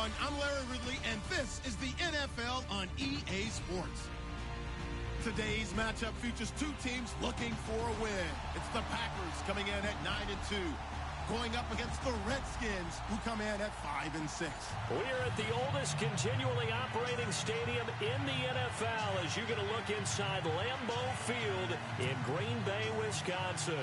everyone. I'm Larry Ridley, and this is the NFL on EA Sports. Today's matchup features two teams looking for a win. It's the Packers coming in at 9-2, going up against the Redskins, who come in at 5-6. We're at the oldest continually operating stadium in the NFL as you get a look inside Lambeau Field in Green Bay, Wisconsin.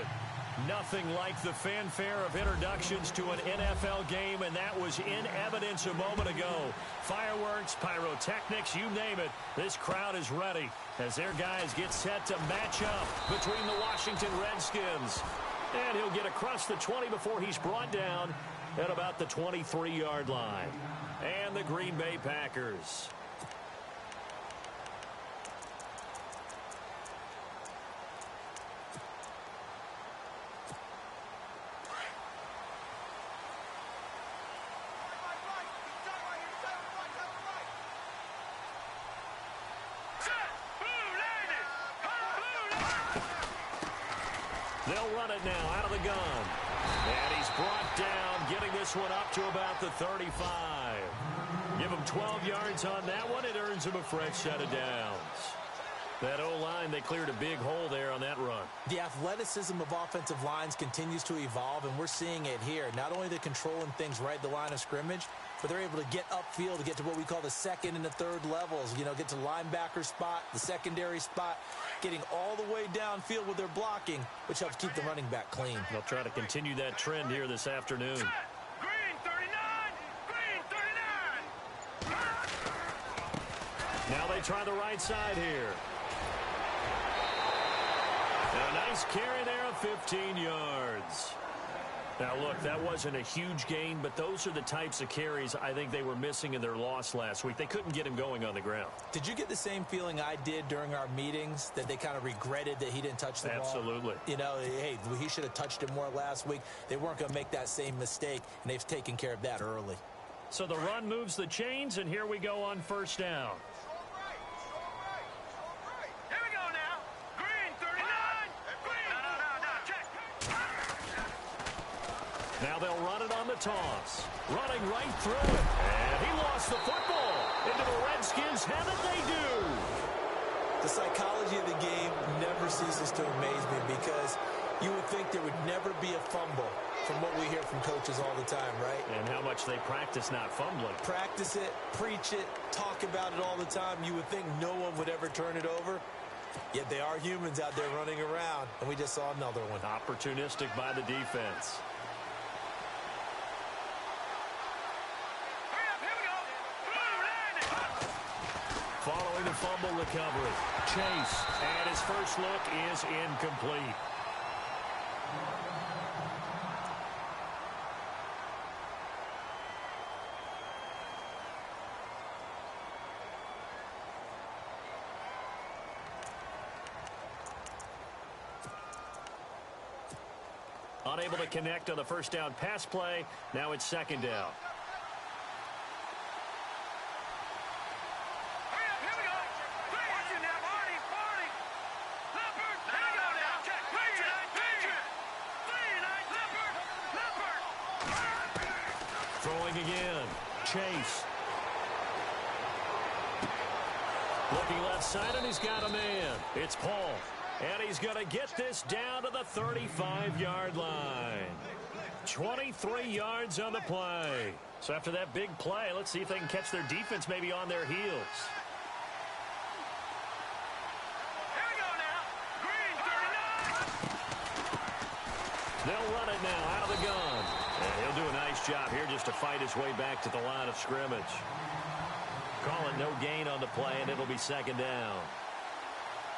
Nothing like the fanfare of introductions to an NFL game, and that was in evidence a moment ago. Fireworks, pyrotechnics, you name it. This crowd is ready as their guys get set to match up between the Washington Redskins. And he'll get across the 20 before he's brought down at about the 23-yard line. And the Green Bay Packers. They'll run it now out of the gun. And he's brought down, getting this one up to about the 35. Give him 12 yards on that one. It earns him a fresh set of downs. That O-line, they cleared a big hole there on that run. The athleticism of offensive lines continues to evolve, and we're seeing it here. Not only they're controlling things right at the line of scrimmage, but they're able to get upfield to get to what we call the second and the third levels. You know, get to linebacker spot, the secondary spot, getting all the way downfield with their blocking, which helps keep the running back clean. They'll try to continue that trend here this afternoon. Green 39! Green 39! Now they try the right side here. And a nice carry there of 15 yards. Now, look, that wasn't a huge gain, but those are the types of carries I think they were missing in their loss last week. They couldn't get him going on the ground. Did you get the same feeling I did during our meetings, that they kind of regretted that he didn't touch the ball? Absolutely. You know, hey, he should have touched it more last week. They weren't going to make that same mistake, and they've taken care of that early. So the run moves the chains, and here we go on first down. Now they'll run it on the toss. Running right through it. And he lost the football. Into the Redskins. Haven't they do? The psychology of the game never ceases to amaze me, because you would think there would never be a fumble from what we hear from coaches all the time, right? And how much they practice not fumbling. Practice it, preach it, talk about it all the time. You would think no one would ever turn it over. Yet they are humans out there running around, and we just saw another one. Opportunistic by the defense. Following the fumble recovery, Chase, and his first look is incomplete. Unable to connect on the first down pass play. Now it's second down. Again, Chase. Looking left side, and he's got a man. It's Paul. And he's going to get this down to the 35-yard line. 23 yards on the play. So after that big play, let's see if they can catch their defense maybe on their heels. Here we go now. Green 39. They'll run it now out of the gun. And he'll do a nice job here just to fight his way back to the line of scrimmage. Call it no gain on the play, and it'll be second down.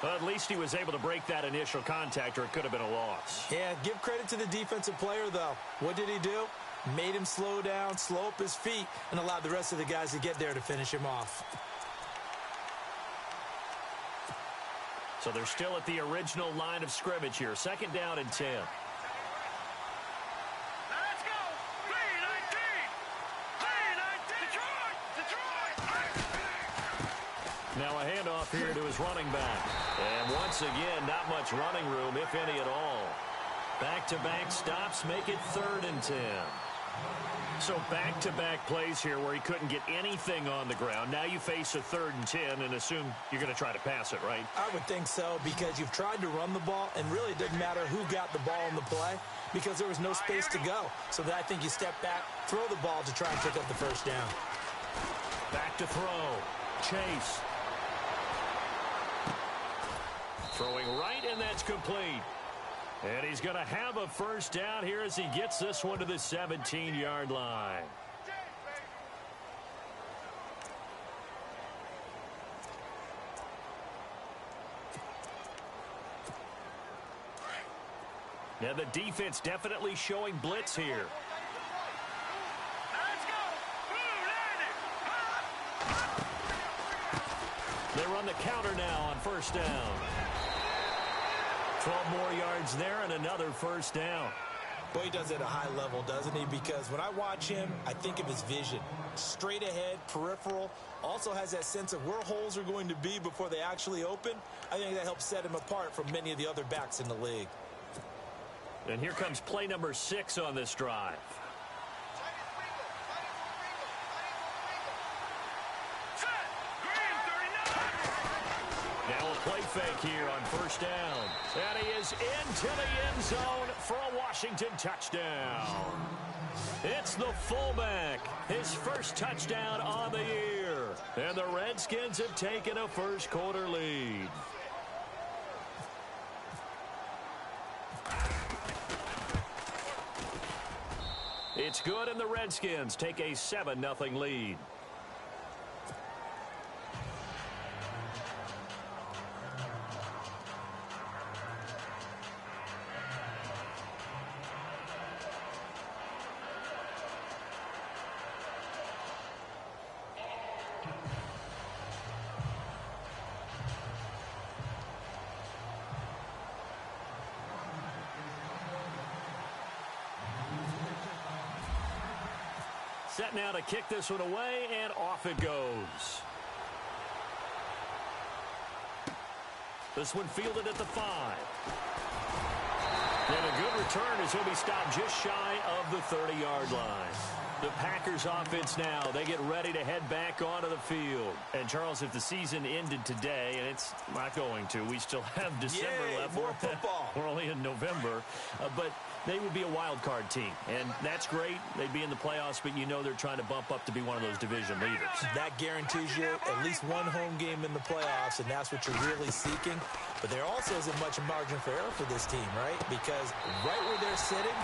But at least he was able to break that initial contact, or it could have been a loss. Yeah, give credit to the defensive player, though. What did he do? Made him slow down, slow up his feet, and allowed the rest of the guys to get there to finish him off. So they're still at the original line of scrimmage here. Second down and 10. Now a handoff here to his running back. And once again, not much running room, if any at all. Back-to-back stops make it 3rd and 10. So back-to-back plays here where he couldn't get anything on the ground. Now you face a 3rd and 10 and assume you're going to try to pass it, right? I would think so, because you've tried to run the ball, and really it doesn't matter who got the ball in the play because there was no space to go. So I think you step back, throw the ball to try and pick up the first down. Back to throw. Chase. Throwing right, and that's complete. And he's going to have a first down here as he gets this one to the 17-yard line. Now the defense definitely showing blitz here. Let's go. They run the counter now on first down. 12 more yards there and another first down. Boy, he does it at a high level, doesn't he? Because when I watch him, I think of his vision. Straight ahead, peripheral. Also has that sense of where holes are going to be before they actually open. I think that helps set him apart from many of the other backs in the league. And here comes play number 6 on this drive. Now a play fake here on first down. And he is into the end zone for a Washington touchdown. It's the fullback. His first touchdown on the year. And the Redskins have taken a first-quarter lead. It's good, and the Redskins take a 7-0 lead. Set now to kick this one away, and off it goes. This one fielded at the 5. And a good return as he'll be stopped just shy of the 30-yard line. The Packers offense now, they get ready to head back onto the field. And, Charles, if the season ended today, and it's not going to, we still have December left. More football. We're only in November. But they would be a wild card team. And that's great. They'd be in the playoffs, but you know they're trying to bump up to be one of those division leaders. That guarantees you at least one home game in the playoffs, and that's what you're really seeking. But there also isn't much margin for error for this team, right? Because right where they're sitting,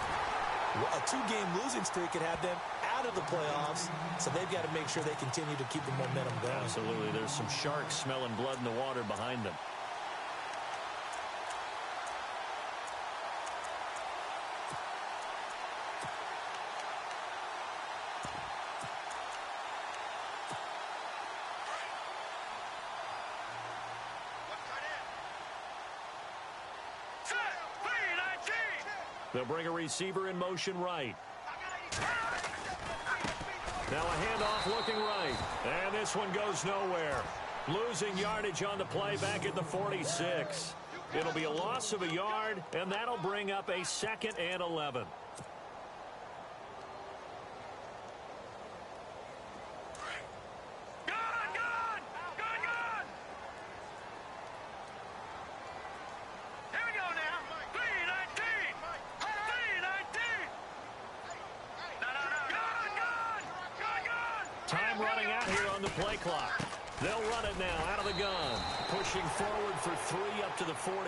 a 2-game losing streak could have them out of the playoffs, so they've got to make sure they continue to keep the momentum going. Absolutely. There's some sharks smelling blood in the water behind them. They'll bring a receiver in motion right. Now a handoff looking right. And this one goes nowhere. Losing yardage on the play back at the 46. It'll be a loss of a yard, and that'll bring up a 2nd and 11. Time running out here on the play clock. They'll run it now out of the gun. Pushing forward for 3 up to the 48.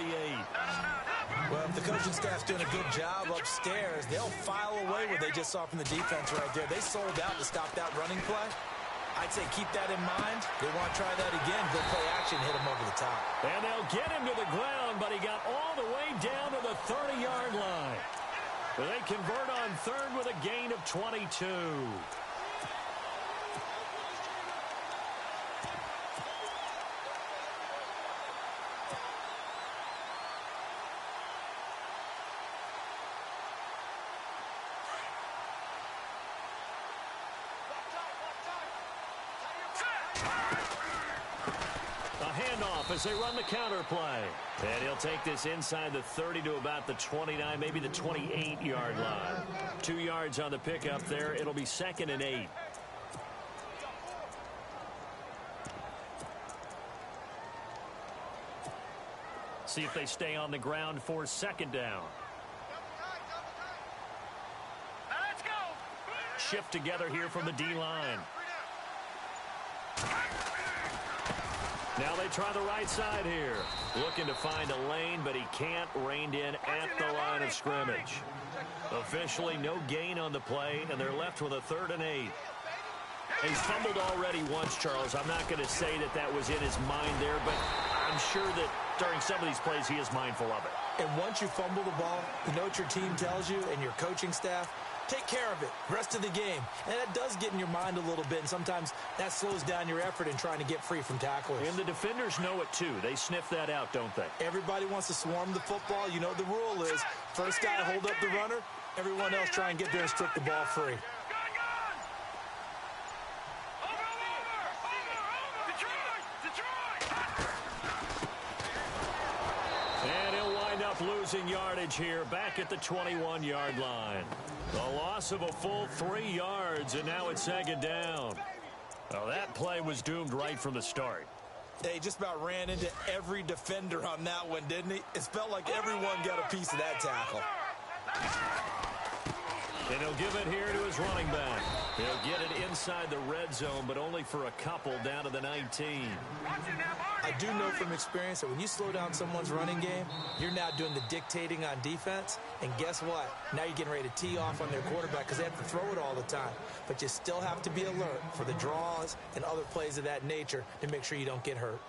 Well, if the coaching staff's doing a good job upstairs, they'll file away what they just saw from the defense right there. They sold out to stop that running play. I'd say keep that in mind. They want to try that again. Go play action, hit him over the top. And they'll get him to the ground, but he got all the way down to the 30-yard line. They convert on 3rd with a gain of 22. off as they run the counter play. And he'll take this inside the 30 to about the 29, maybe the 28-yard line. 2 yards on the pickup there. It'll be 2nd and 8. See if they stay on the ground for 2nd down. Let's go. Shift together here from the D-line. Now they try the right side here. Looking to find a lane, but he can't. Reined in at the line of scrimmage. Officially no gain on the play, and they're left with a 3rd and 8. He's fumbled already once, Charles. I'm not going to say that that was in his mind there, but I'm sure that during some of these plays he is mindful of it. And once you fumble the ball, you know what your team tells you and your coaching staff? Take care of it. Rest of the game. And that does get in your mind a little bit, and sometimes that slows down your effort in trying to get free from tacklers. And the defenders know it too. They sniff that out, don't they? Everybody wants to swarm the football. You know the rule is first guy hold up the runner, everyone else try and get there and strip the ball free. Losing yardage here back at the 21-yard line. The loss of a full 3 yards, and now it's 2nd down. Well, that play was doomed right from the start. He just about ran into every defender on that one, didn't he? It felt like everyone got a piece of that tackle. And he'll give it here to his running back. He'll get it inside the red zone, but only for a couple down to the 19. I do know from experience that when you slow down someone's running game, you're now doing the dictating on defense. And guess what? Now you're getting ready to tee off on their quarterback because they have to throw it all the time. But you still have to be alert for the draws and other plays of that nature to make sure you don't get hurt.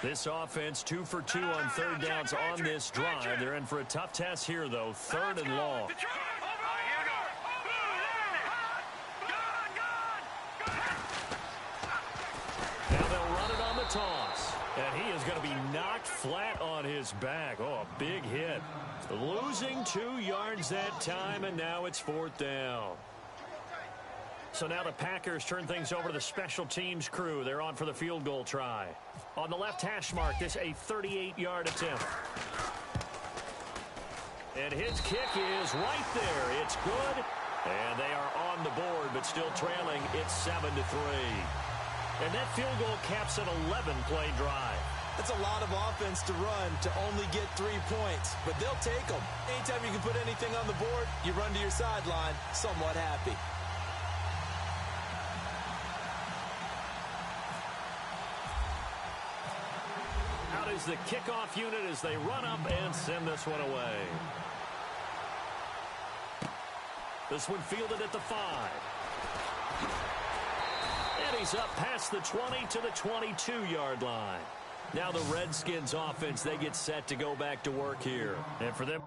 This offense 2 for 2 on 3rd downs on this drive. They're in for a tough test here, though. 3rd and long. Now they'll run it on the toss. And he is going to be knocked flat on his back. Oh, a big hit. Losing 2 yards that time, and now it's 4th down. So now the Packers turn things over to the special teams crew. They're on for the field goal try. On the left hash mark, this a 38-yard attempt. And his kick is right there. It's good. And they are on the board, but still trailing. It's 7-3. And that field goal caps an 11-play drive. That's a lot of offense to run to only get 3 points, but they'll take them. Anytime you can put anything on the board, you run to your sideline somewhat happy. Out is the kickoff unit as they run up and send this one away. This one fielded at the 5. And he's up past the 20 to the 22-yard line. Now the Redskins offense, they get set to go back to work here. And for them,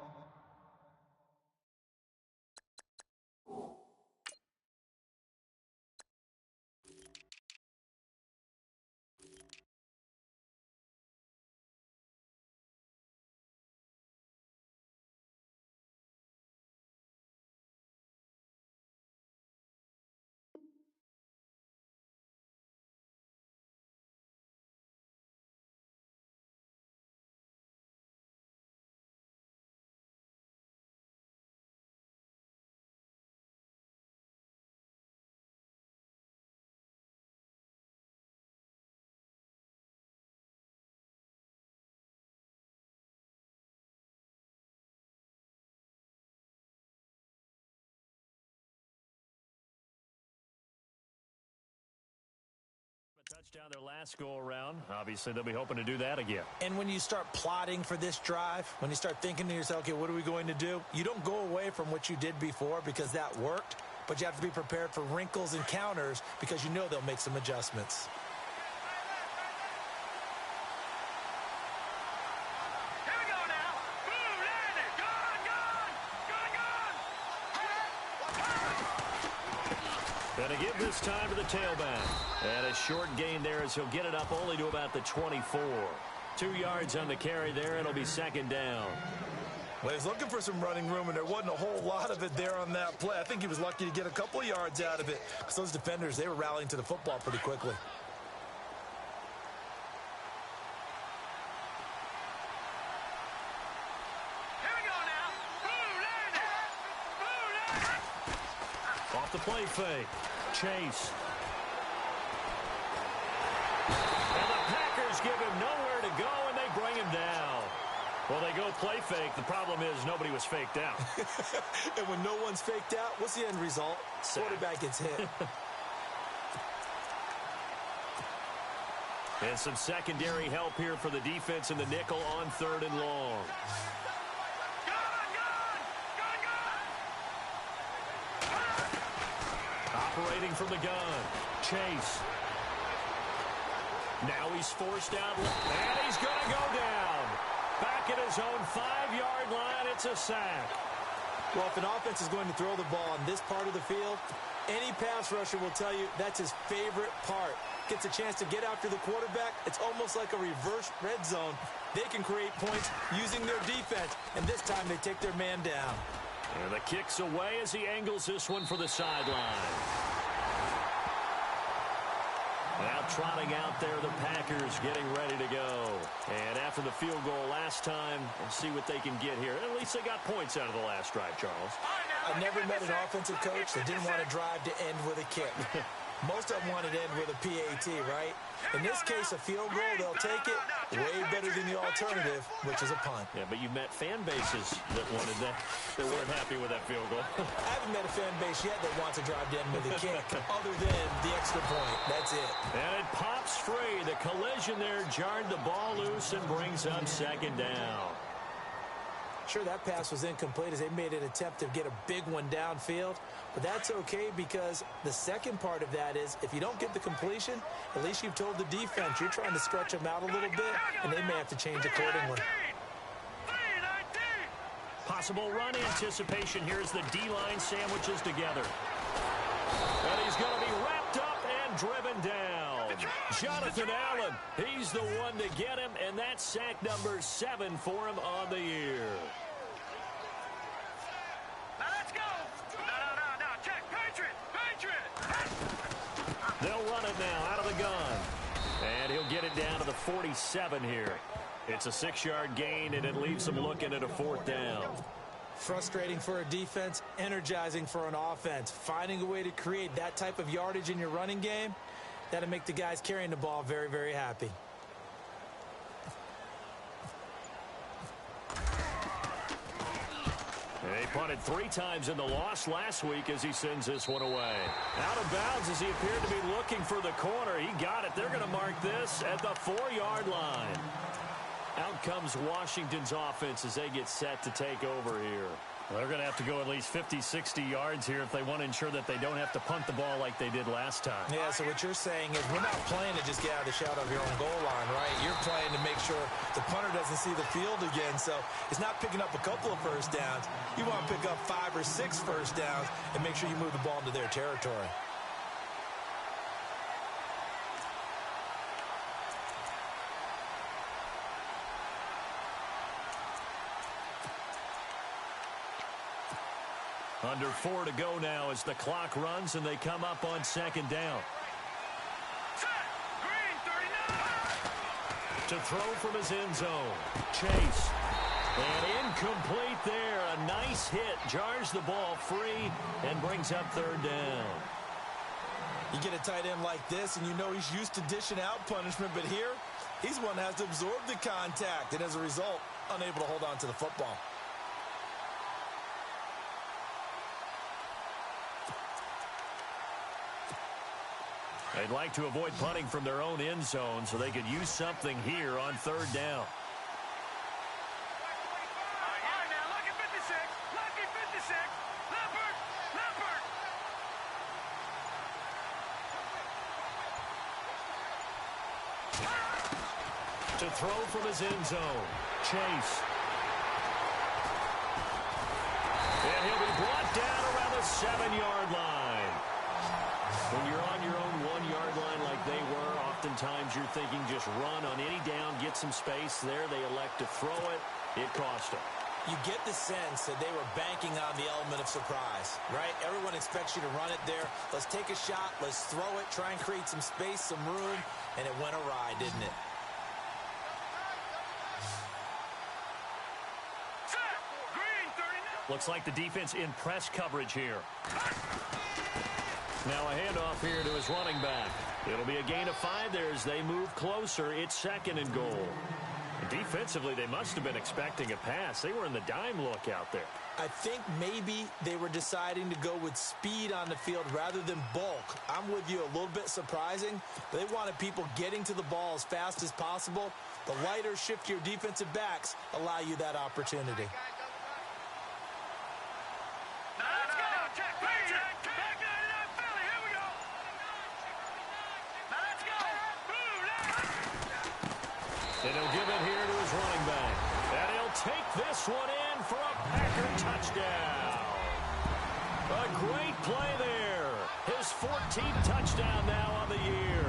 touchdown their last go-around. Obviously, they'll be hoping to do that again. And when you start plotting for this drive, when you start thinking to yourself, okay, what are we going to do? You don't go away from what you did before because that worked, but you have to be prepared for wrinkles and counters because you know they'll make some adjustments. Here we go now. Boom, landed. Gone, gone. Gonna give this time to the tailback. And a short gain there as he'll get it up only to about the 24. 2 yards on the carry there. It'll be 2nd down. Well, he's looking for some running room, and there wasn't a whole lot of it there on that play. I think he was lucky to get a couple of yards out of it because those defenders, they were rallying to the football pretty quickly. Here we go now. Off the play fake. Chase. And the Packers give him nowhere to go, and they bring him down. Well, they go play fake. The problem is nobody was faked out. And when no one's faked out, what's the end result? Quarterback gets hit. And some secondary help here for the defense in the nickel on 3rd and long. Operating from the gun. Chase. Now he's forced out, and he's going to go down. Back at his own 5-yard line, it's a sack. Well, if an offense is going to throw the ball on this part of the field, any pass rusher will tell you that's his favorite part. Gets a chance to get after the quarterback. It's almost like a reverse red zone. They can create points using their defense, and this time they take their man down. And the kick's away as he angles this one for the sideline. Now trotting out there, the Packers getting ready to go. And after the field goal last time, we'll see what they can get here. At least they got points out of the last drive, Charles. I never met an offensive coach that didn't want to drive to end with a kick. Most of them wanted to end with a PAT, right? In this case, a field goal, they'll take it. Way better than the alternative, which is a punt. Yeah, but you met fan bases that wanted that, that weren't happy with that field goal. I haven't met a fan base yet that wants to drive to end with a kick, other than the extra point. That's it. And it pops free. The collision there jarred the ball loose and brings up 2nd down. Sure, that pass was incomplete as they made an attempt to get a big one downfield. But that's okay because the second part of that is if you don't get the completion, at least you've told the defense you're trying to stretch them out a little bit, and they may have to change accordingly. Possible run anticipation here as the D-line sandwiches together. And he's going to be wrapped up and driven down. Jonathan Allen, he's the one to get him, and that's sack number 7 for him on the year. Now let's go. No. Check. Patriot. They'll run it now out of the gun. And he'll get it down to the 47 here. It's a 6-yard gain, and it leaves them looking at a 4th down. Frustrating for a defense, energizing for an offense. Finding a way to create that type of yardage in your running game, that'll make the guys carrying the ball very, very happy. He punted 3 times in the loss last week as he sends this one away. Out of bounds as he appeared to be looking for the corner. He got it. They're going to mark this at the 4-yard line. Out comes Washington's offense as they get set to take over here. Well, they're going to have to go at least 50, 60 yards here if they want to ensure that they don't have to punt the ball like they did last time. Yeah, so what you're saying is we're not playing to just get out of the shadow of your own goal line, right? You're playing to make sure the punter doesn't see the field again. So it's not picking up a couple of first downs. You want to pick up 5 or 6 first downs and make sure you move the ball into their territory. Under 4 to go now as the clock runs and they come up on 2nd down. To throw from his end zone. Chase. And incomplete there. A nice hit. Jars the ball free and brings up 3rd down. You get a tight end like this and you know he's used to dishing out punishment, but here he's one that has to absorb the contact and as a result unable to hold on to the football. They'd like to avoid punting from their own end zone so they could use something here on 3rd down. Now lucky 56. Leopard. To throw from his end zone. Chase. And he'll be brought down around the 7-yard line. When you're on your own 1-yard line like they were, oftentimes you're thinking just run on any down, get some space. There they elect to throw it. It cost them. You get the sense that they were banking on the element of surprise, right? Everyone expects you to run it there. Let's take a shot. Let's throw it. Try and create some space, some room. And it went awry, didn't it? Looks like the defense in press coverage here. Now a handoff here to his running back. It'll be a gain of 5 there as they move closer. It's 2nd and goal. Defensively, they must have been expecting a pass. They were in the dime look out there. I think maybe they were deciding to go with speed on the field rather than bulk. I'm with you, a little bit surprising. They wanted people getting to the ball as fast as possible. The lighter, shiftier defensive backs allow you that opportunity. And he'll give it here to his running back. And he'll take this one in for a Packer touchdown. A great play there. His 14th touchdown now on the year.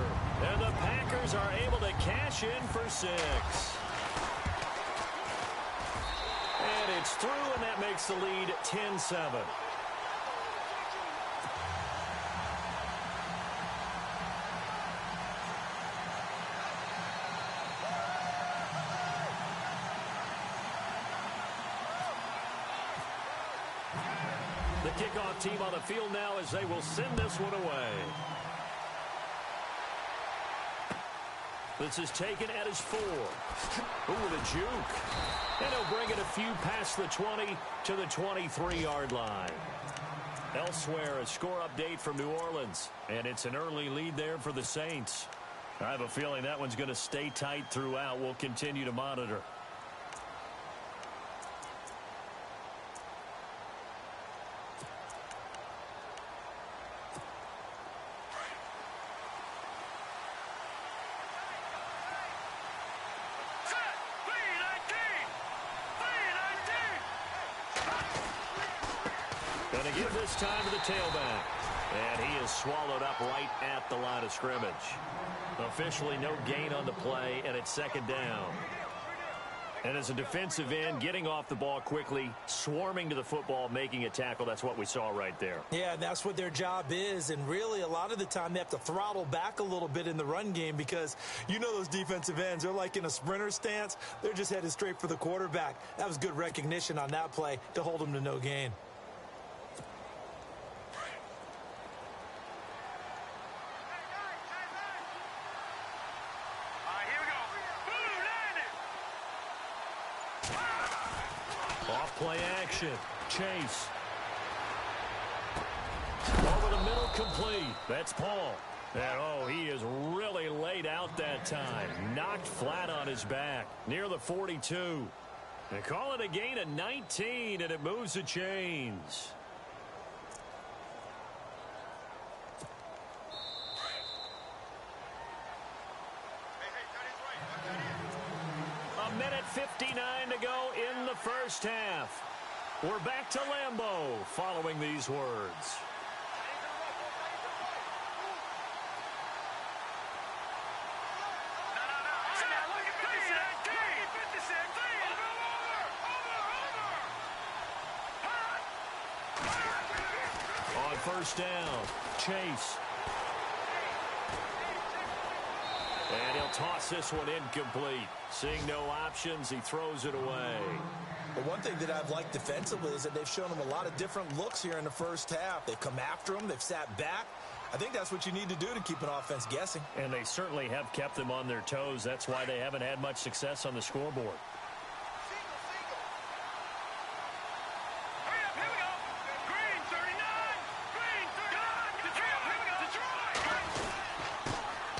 And the Packers are able to cash in for 6. And it's through, and that makes the lead 10-7. The kickoff team on the field now as they will send this one away. This is taken at his 4. Ooh, the juke. And he'll bring it a few past the 20 to the 23-yard line. Elsewhere, a score update from New Orleans. And it's an early lead there for the Saints. I have a feeling that one's going to stay tight throughout. We'll continue to monitor. Going to give this time to the tailback. And he is swallowed up right at the line of scrimmage. Officially no gain on the play, and it's 2nd down. And as a defensive end, getting off the ball quickly, swarming to the football, making a tackle, that's what we saw right there. Yeah, that's what their job is. And really, a lot of the time, they have to throttle back a little bit in the run game because you know those defensive ends, they're like in a sprinter stance. They're just headed straight for the quarterback. That was good recognition on that play to hold them to no gain. Play action. Chase. Over the middle, complete. That's Paul. And, oh, he is really laid out that time. Knocked flat on his back. Near the 42. They call it a gain of 19, and it moves the chains. A minute 59 to go in the first half. We're back to Lambeau following these words. On first down, Chase. And he'll toss this one incomplete. Seeing no options, he throws it away. But one thing that I've liked defensively is that they've shown them a lot of different looks here in the first half. They've come after them. They've sat back. I think that's what you need to do to keep an offense guessing. And they certainly have kept them on their toes. That's why they haven't had much success on the scoreboard.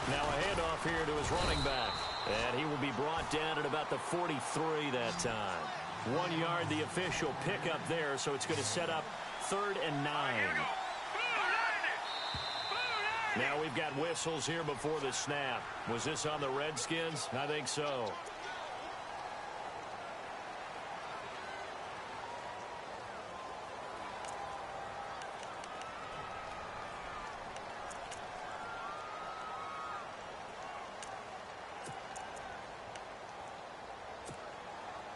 Now a handoff here to his running back. And he will be brought down at about the 43 that time. 1 yard, the official pickup there, so it's going to set up 3rd and 9. Now we've got whistles here before the snap. Was this on the Redskins? I think so.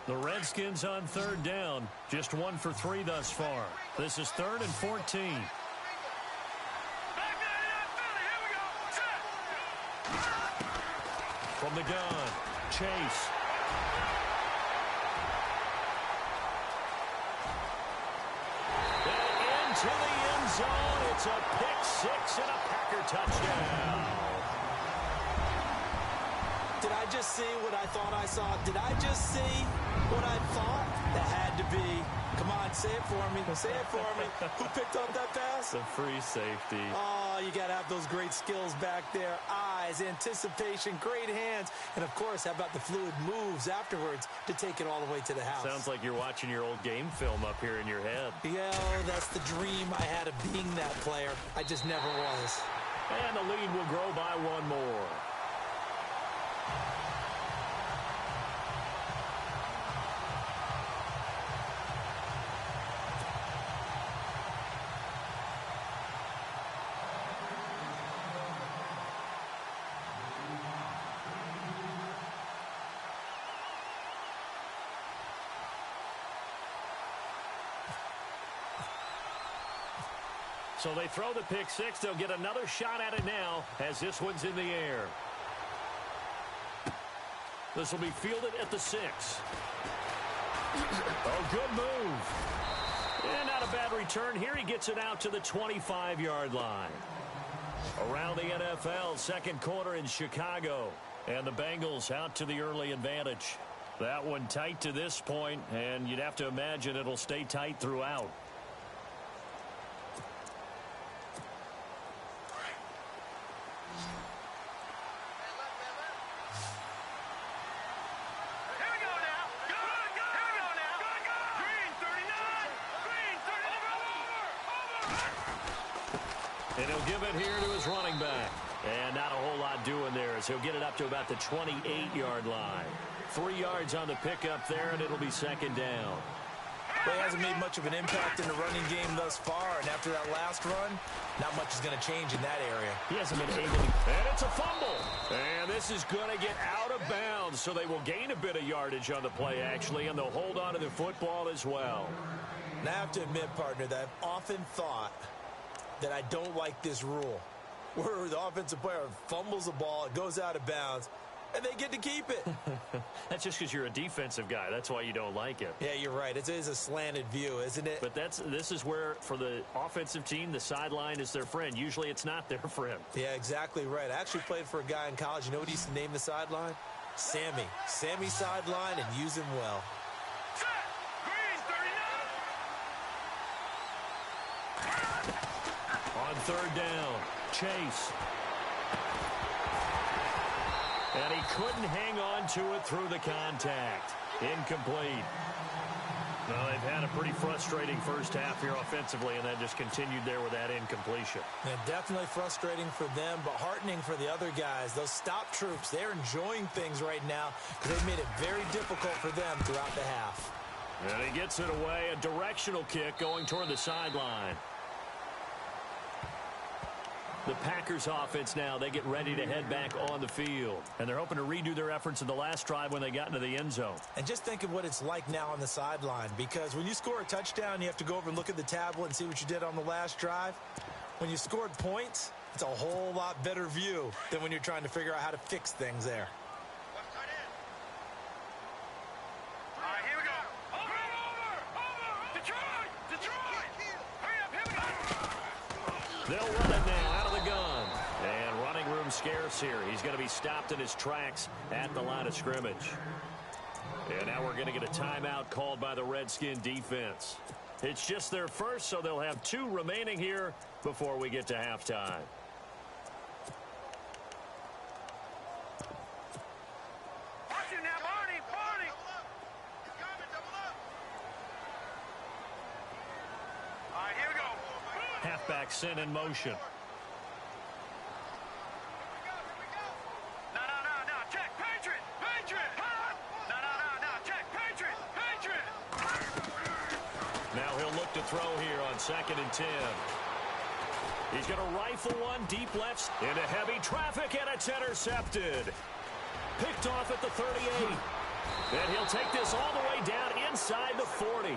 The The Redskins on third down. Just 1 for 3 thus far. This is 3rd and 14. From the gun, Chase. And into the end zone. It's a pick-6 and a Packer touchdown. Did I just see what I thought I saw? Did I just see what I thought? That had to be. Come on, say it for me. Say it for me. Who picked up that pass? The free safety. Oh, you got to have those great skills back there. Eyes, anticipation, great hands. And, of course, how about the fluid moves afterwards to take it all the way to the house? Sounds like you're watching your old game film up here in your head. Yeah, that's the dream I had of being that player. I just never was. And the lead will grow by 1 more. So they throw the pick-6. They'll get another shot at it now as this one's in the air. This will be fielded at the 6. Oh, good move. And not a bad return. Here he gets it out to the 25-yard line. Around the NFL, second quarter in Chicago. And the Bengals out to the early advantage. That one tight to this point, and you'd have to imagine it'll stay tight throughout. And he'll give it here to his running back. And not a whole lot doing there as he'll get it up to about the 28-yard line. 3 yards on the pickup there, and it'll be second down. Well, he hasn't made much of an impact in the running game thus far, and after that last run, not much is going to change in that area. He hasn't been able to. And it's a fumble. And this is going to get out of bounds, so they will gain a bit of yardage on the play, actually, and they'll hold on to the football as well. Now, I have to admit, partner, that I've often thought that I don't like this rule, where the offensive player fumbles the ball, it goes out of bounds, and they get to keep it. That's just because you're a defensive guy. That's why you don't like it. Yeah, you're right. It is a slanted view, isn't it? But this is where, for the offensive team, the sideline is their friend. Usually it's not their friend. Yeah, exactly right. I actually played for a guy in college. You know what he used to name the sideline? Sammy. Sammy sideline, and use him well. On third down, Chase. And he couldn't hang on to it through the contact. Incomplete. Well, they've had a pretty frustrating first half here offensively, and then just continued there with that incompletion. Yeah, definitely frustrating for them, but heartening for the other guys. Those stop troops, they're enjoying things right now because they've made it very difficult for them throughout the half. And he gets it away, a directional kick going toward the sideline. The Packers offense now, they get ready to head back on the field. And they're hoping to redo their efforts in the last drive when they got into the end zone. And just think of what it's like now on the sideline, because when you score a touchdown, you have to go over and look at the tablet and see what you did on the last drive. When you scored points, it's a whole lot better view than when you're trying to figure out how to fix things there. All right, here we go. Over. Detroit. Hurry up, here we go. They'll run it now out of the gun. And running room scarce here. He's going to be stopped in his tracks at the line of scrimmage. And now we're going to get a timeout called by the Redskin defense. It's just their first, so they'll have 2 remaining here before we get to halftime. Watch it now, Barney. All right, here we go. Halfback sent in motion. No. Check. Patriot. No. Check. Patriot. Now he'll look to throw here on 2nd and 10. He's going to rifle one deep left into heavy traffic, and it's intercepted. Picked off at the 38. And he'll take this all the way down inside the 40.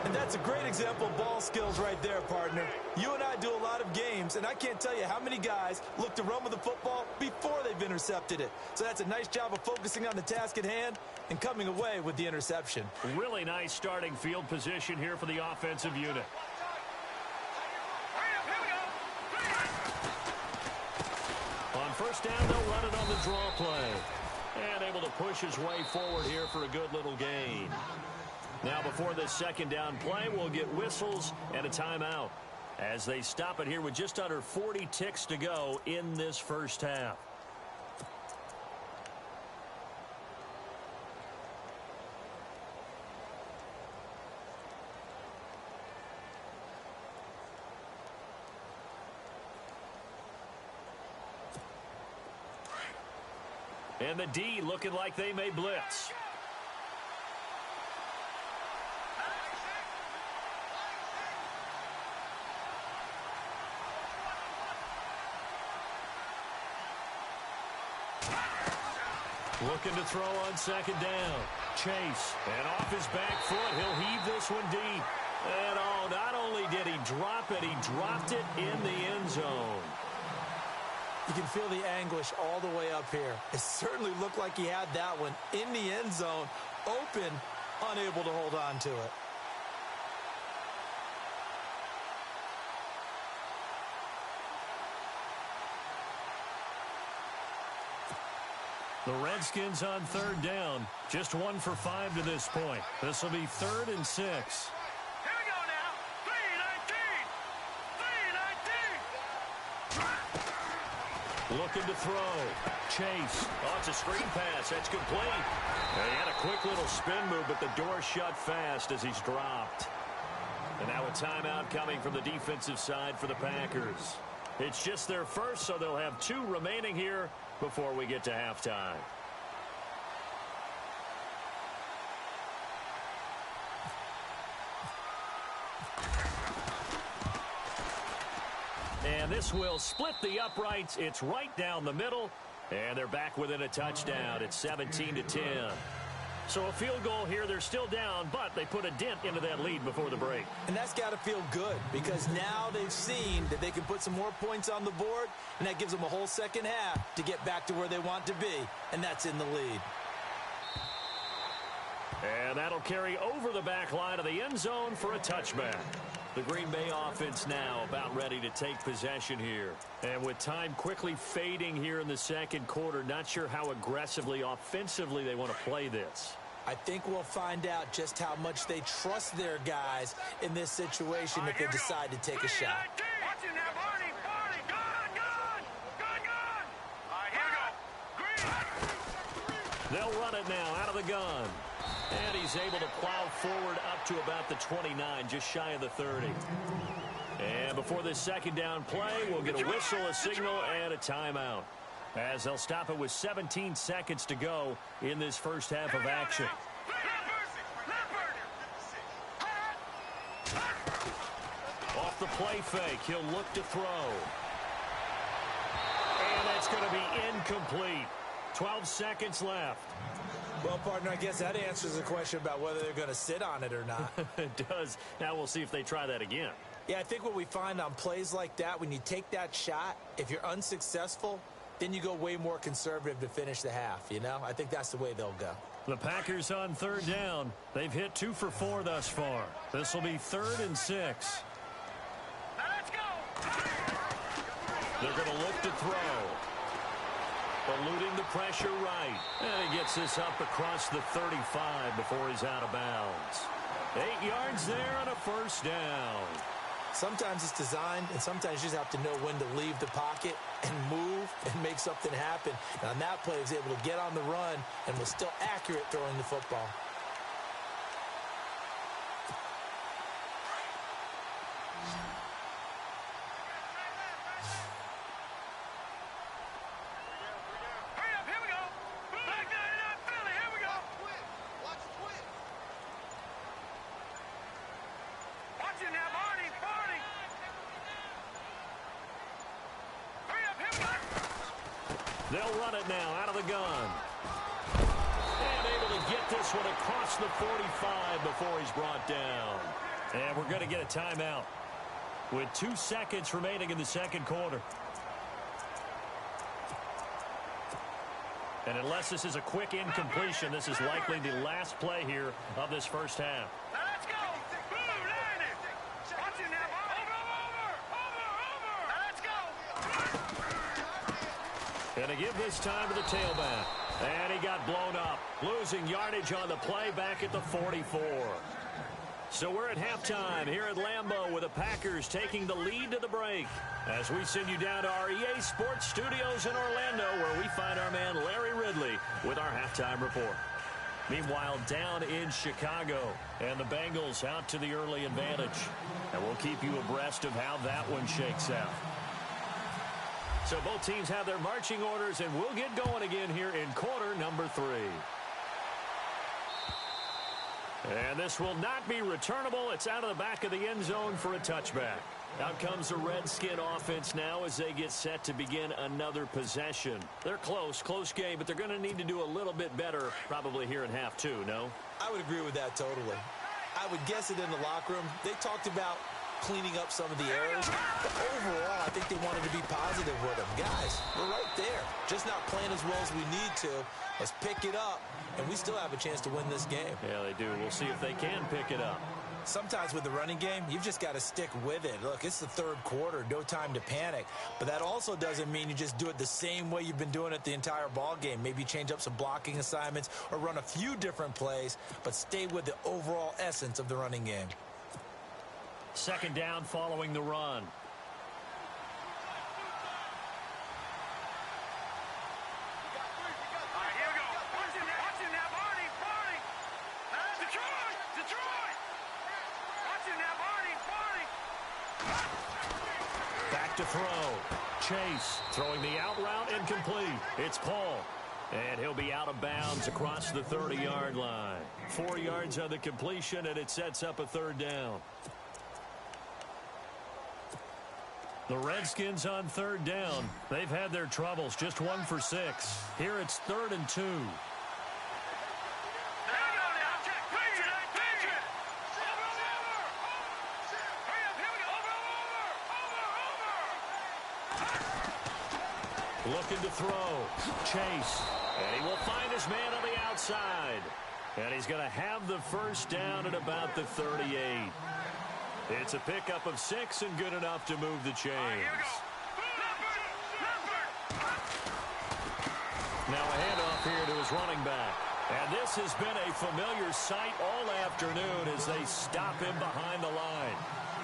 And that's a great example of ball skills right there, partner. You and I do a lot of games, and I can't tell you how many guys look to run with the football before they've intercepted it. So that's a nice job of focusing on the task at hand and coming away with the interception. Really nice starting field position here for the offensive unit. On first down, they'll run it on the draw play. And able to push his way forward here for a good little gain. Now before this second down play, we'll get whistles and a timeout as they stop it here with just under 40 ticks to go in this first half. And the D looking like they may blitz. Looking to throw on second down. Chase. And off his back foot, he'll heave this one deep. And oh, not only did he drop it, he dropped it in the end zone. You can feel the anguish all the way up here. It certainly looked like he had that one in the end zone, open, unable to hold on to it. The Redskins on third down. Just 1 for 5 to this point. This will be 3rd and 6. Here we go now. 3-19. Looking to throw. Chase. Oh, it's a screen pass. That's complete. He had a quick little spin move, but the door shut fast as he's dropped. And now a timeout coming from the defensive side for the Packers. It's just their first, so they'll have 2 remaining here before we get to halftime. And this will split the uprights. It's right down the middle, and they're back within a touchdown. It's 17-10. So a field goal here. They're still down, but they put a dent into that lead before the break. And that's got to feel good because now they've seen that they can put some more points on the board, and that gives them a whole second half to get back to where they want to be, and that's in the lead. And that'll carry over the back line of the end zone for a touchback. The Green Bay offense now about ready to take possession here. And with time quickly fading here in the second quarter, not sure how aggressively, offensively they want to play this. I think we'll find out just how much they trust their guys in this situation if they decide to take a shot. Watch it now, Barney. Barney, gun. All right, here we go. Green. They'll run it now out of the gun. And he's able to plow forward up to about the 29, just shy of the 30. And before this second down play, we'll get a whistle, a signal, and a timeout. As they'll stop it with 17 seconds to go in this first half of action. Off the play fake, he'll look to throw. And that's going to be incomplete. 12 seconds left. Well, partner, I guess that answers the question about whether they're going to sit on it or not. It does. Now we'll see if they try that again. Yeah, I think what we find on plays like that, when you take that shot, if you're unsuccessful, then you go way more conservative to finish the half, you know? I think that's the way they'll go. The Packers on third down. They've hit 2 for 4 thus far. This will be 3rd and 6. Now let's go. They're going to look to throw. Eluding the pressure right. And he gets this up across the 35 before he's out of bounds. 8 yards there on a first down. Sometimes it's designed, and sometimes you just have to know when to leave the pocket and move and make something happen. And on that play, he was able to get on the run and was still accurate throwing the football. They'll run it now out of the gun. this one across the 45 before he's brought down. And we're going to get a timeout with 2 seconds remaining in the second quarter. And unless this is a quick incompletion, this is likely the last play here of this first half. Now let's go. Boom, land it. Watch it now. Over. Now let's go. Going to give this time to the tailback. And he got blown up, losing yardage on the play back at the 44. So we're at halftime here at Lambeau with the Packers taking the lead to the break as we send you down to our EA Sports Studios in Orlando where we find our man Larry Ridley with our halftime report. Meanwhile, down in Chicago, and the Bengals out to the early advantage. And we'll keep you abreast of how that one shakes out. So both teams have their marching orders, and we'll get going again here in quarter number 3. And this will not be returnable. It's out of the back of the end zone for a touchback. Out comes the Redskin offense now as they get set to begin another possession. They're close game, but they're going to need to do a little bit better probably here in half 2, no? I would agree with that totally. I would guess it in the locker room. They talked about cleaning up some of the errors, but overall, I think they wanted to be positive with them. Guys, we're right there. Just not playing as well as we need to. Let's pick it up, and we still have a chance to win this game. Yeah, they do. We'll see if they can pick it up. Sometimes with the running game, you've just got to stick with it. Look, it's the third quarter, no time to panic. But that also doesn't mean you just do it the same way you've been doing it the entire ball game. Maybe change up some blocking assignments or run a few different plays, but stay with the overall essence of the running game. Second down following the run. Back to throw. Chase throwing the out route incomplete. It's Paul. And he'll be out of bounds across the 30-yard line. 4 yards on the completion, and it sets up a third down. The Redskins on third down. They've had their troubles, just 1 for 6. Here it's 3rd and 2. Looking to throw. Chase. And he will find his man on the outside. And he's going to have the first down at about the 38. It's a pickup of 6 and good enough to move the chains. Now a handoff here to his running back. And this has been a familiar sight all afternoon as they stop him behind the line.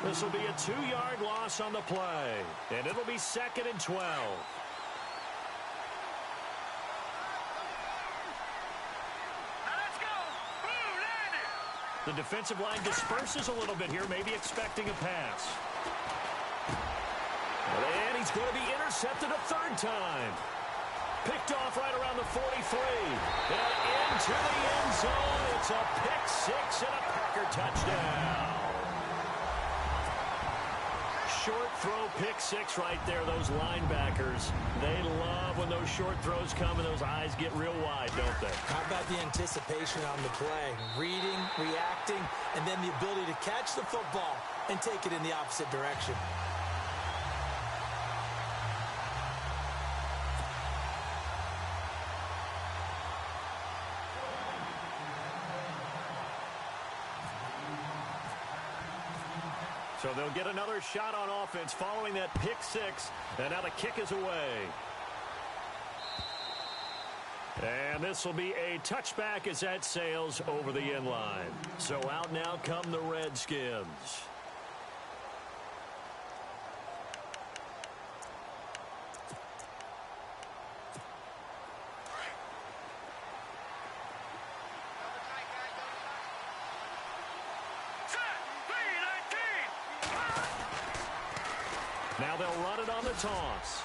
This will be a 2-yard loss on the play. And it'll be 2nd and 12. The defensive line disperses a little bit here, maybe expecting a pass. And he's going to be intercepted a 3rd time. Picked off right around the 43. And into the end zone. It's a pick 6 and a Packer touchdown. Short throw pick 6 right there. Those linebackers, they love when those short throws come and those eyes get real wide, don't they? How about the anticipation on the play? Reading, reacting, and then the ability to catch the football and take it in the opposite direction. So they'll get another shot on offense following that pick 6. And now the kick is away. And this will be a touchback as that sails over the end line. So out now come the Redskins. Now they'll run it on the toss.